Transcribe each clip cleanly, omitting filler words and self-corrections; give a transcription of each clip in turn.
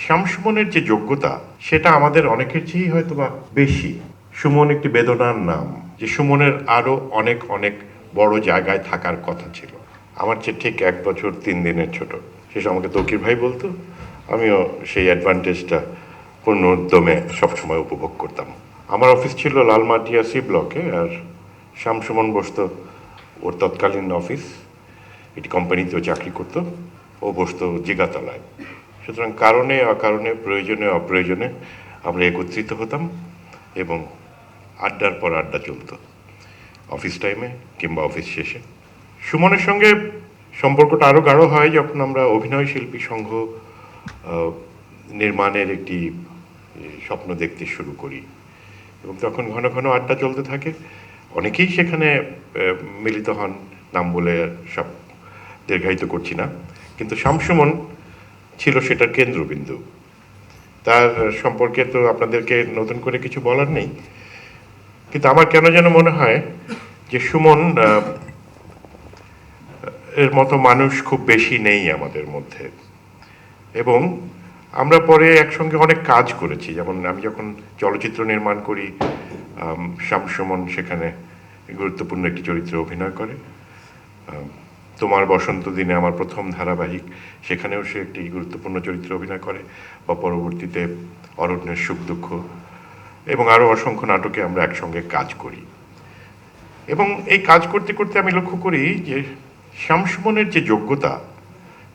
শামসুমনের যে যোগ্যতা সেটা আমাদের অনেকের চেয়েই হয়তো বা বেশি। সুমন একটি বেদনার নাম, যে সুমনের আরো অনেক অনেক বড় জায়গায় থাকার কথা ছিল। আমার চেয়ে ঠিক 1 বছর 3 দিনের ছোট, সে আমাকে তৌকির ভাই বলতো। আমিও সেই অ্যাডভান্টেজটা পূর্ণ উদ্যমে সবসময় উপভোগ করতাম। আমার অফিস ছিল লালমাটিয়া সি ব্লকে, আর শামসুমন বসতো ওর তৎকালীন অফিস, এটি কোম্পানিতেও চাকরি করতো, ও বসতো জিগাতলায়। সুতরাং কারণে অকারণে, প্রয়োজনে অপ্রয়োজনে আমরা একত্রিত হতাম এবং আড্ডার পর আড্ডা চলতো, অফিস টাইমে কিংবা অফিস শেষে। সুমনের সঙ্গে সম্পর্কটা আরও গাঢ় হয় যখন আমরা অভিনয় শিল্পী সংঘ নির্মাণের একটি স্বপ্ন দেখতে শুরু করি, এবং তখন ঘন ঘন আড্ডা চলতে থাকে। অনেকেই সেখানে মিলিত হন, নাম বলে সব দীর্ঘায়িত করছি না, কিন্তু শামসুমন ছিল সেটার কেন্দ্রবিন্দু। তার সম্পর্কে তো আপনাদেরকে নতুন করে কিছু বলার নেই, কিন্তু আমার কেন যেন মনে হয় যে সুমন এর মতো মানুষ খুব বেশি নেই আমাদের মধ্যে। এবং আমরা পরে একসঙ্গে অনেক কাজ করেছি, যেমন আমি যখন চলচ্চিত্র নির্মাণ করি, শামসুমন সেখানে গুরুত্বপূর্ণ একটি চরিত্রে অভিনয় করে। তোমার বসন্ত দিনে আমার প্রথম ধারাবাহিক, সেখানেও সে একটি গুরুত্বপূর্ণ চরিত্রে অভিনয় করে, বা পরবর্তীতে অরণ্যের সুখ দুঃখ এবং আরও অসংখ্য নাটকে আমরা একসঙ্গে কাজ করি। এবং এই কাজ করতে করতে আমি লক্ষ্য করি যে শামসুমনের যে যোগ্যতা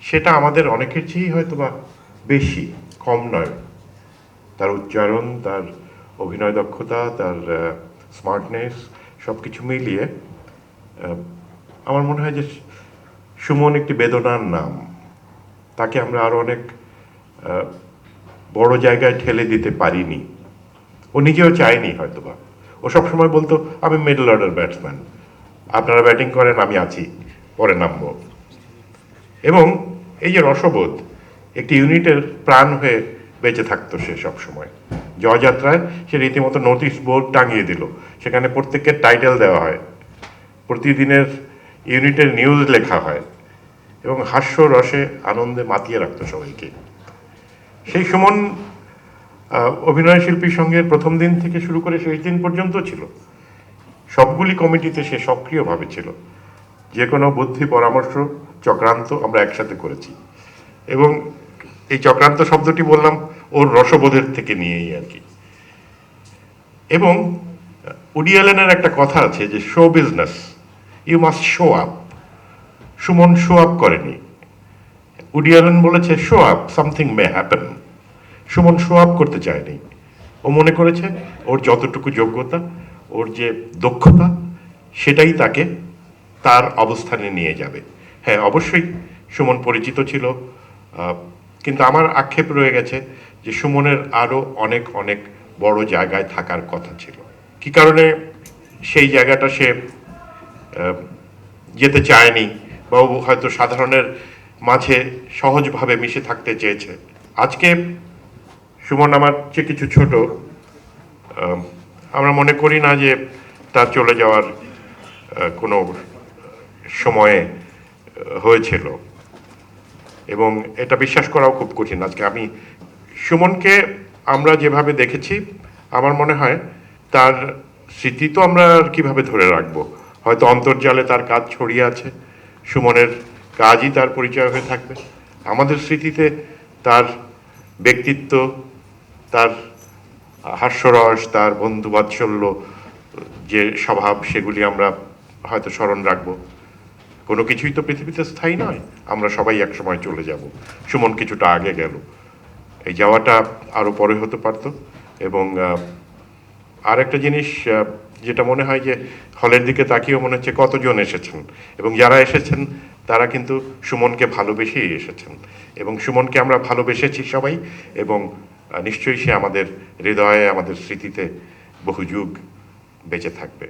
সেটা আমাদের অনেকের চেয়েই হয়তো বা বেশি, কম নয়। তার উচ্চারণ, তার অভিনয় দক্ষতা, তার স্মার্টনেস, সব কিছু মিলিয়ে আমার মনে হয় যে সুমন একটি বেদনার নাম। তাকে আমরা আরও অনেক বড় জায়গায় ঠেলে দিতে পারিনি। ও নিজেও চায়নি হয়তোবা। ও সবসময় বলতো, আমি মিডল অর্ডার ব্যাটসম্যান, আপনারা ব্যাটিং করেন, আমি আছি, পরে নামবো। এবং এই যে রসবোধ, একটি ইউনিটের প্রাণ হয়ে বেঁচে থাকতো সে সবসময়। জয়যাত্রায় সে রীতিমতো নোটিশ বোর্ড টাঙিয়ে দিল, সেখানে প্রত্যেকের টাইটেল দেওয়া হয়, প্রতিদিনের ইউনিটের নিউজ লেখা হয়, এবং হাস্য রসে আনন্দে মাতিয়ে রাখতো সবাইকে। সেই সুমন অভিনয় শিল্পী সঙ্গের প্রথম দিন থেকে শুরু করে শেষ দিন পর্যন্ত ছিল। সবগুলি কমিটিতে সে সক্রিয়ভাবে ছিল। যে কোনো বুদ্ধি, পরামর্শ, চক্রান্ত আমরা একসাথে করেছি। এবং এই চক্রান্ত শব্দটি বললাম ওর রসবোধের থেকে নিয়েই আর কি। এবং উডি অ্যালেনের একটা কথা আছে যে show business, you must show up. Suman show up করেনি। উডি অ্যালেন বলেছে show up, something may happen. Suman show up করতে চায়নি। ও মনে করেছে ওর যতটুকু যোগ্যতা, ওর যে দক্ষতা, সেটাই তাকে তার অবস্থানে নিয়ে যাবে। হ্যাঁ, অবশ্যই সুমন পরিচিত ছিল, কিন্তু আমার আক্ষেপ রয়ে গেছে যে সুমনের আরও অনেক অনেক বড় জায়গায় থাকার কথা ছিল। কি কারণে সেই জায়গাটা সে যেতে চায়নি, বা হয়তো সাধারণের মাঝে সহজভাবে মিশে থাকতে চেয়েছে। আজকে সুমন আমার চেয়ে কিছু ছোট, আমরা মনে করি না যে তার চলে যাওয়ার কোনো সময়ে হয়েছিল, এবং এটা বিশ্বাস করাও খুব কঠিন। আজকে আমি সুমনকে আমরা যেভাবে দেখেছি, আমার মনে হয় তার স্মৃতি তো আমরা আর কীভাবে ধরে রাখবো। হয়তো অন্তর্জালে তার কাজ ছড়িয়ে আছে, সুমনের কাজই তার পরিচয় হয়ে থাকবে। আমাদের স্মৃতিতে তার ব্যক্তিত্ব, তার হাস্যরস, তার বন্ধুবাৎসল্য, যে স্বভাব, সেগুলি আমরা হয়তো স্মরণ রাখবো। কোনো কিছুই তো পৃথিবীতে স্থায়ী নয়, আমরা সবাই একসময় চলে যাব। সুমন কিছুটা আগে গেল, এই যাওয়াটা আরও পরে হতে পারতো। এবং আর একটা জিনিস যেটা মনে হয় যে হলের দিকে তাকিয়েও মনে হচ্ছে কতজন এসেছেন, এবং যারা এসেছেন তারা কিন্তু সুমনকে ভালোবেসেই এসেছেন, এবং সুমনকে আমরা ভালোবেসেছি সবাই, এবং নিশ্চয়ই সে আমাদের হৃদয়ে, আমাদের স্মৃতিতে বহু যুগ বেঁচে থাকবে।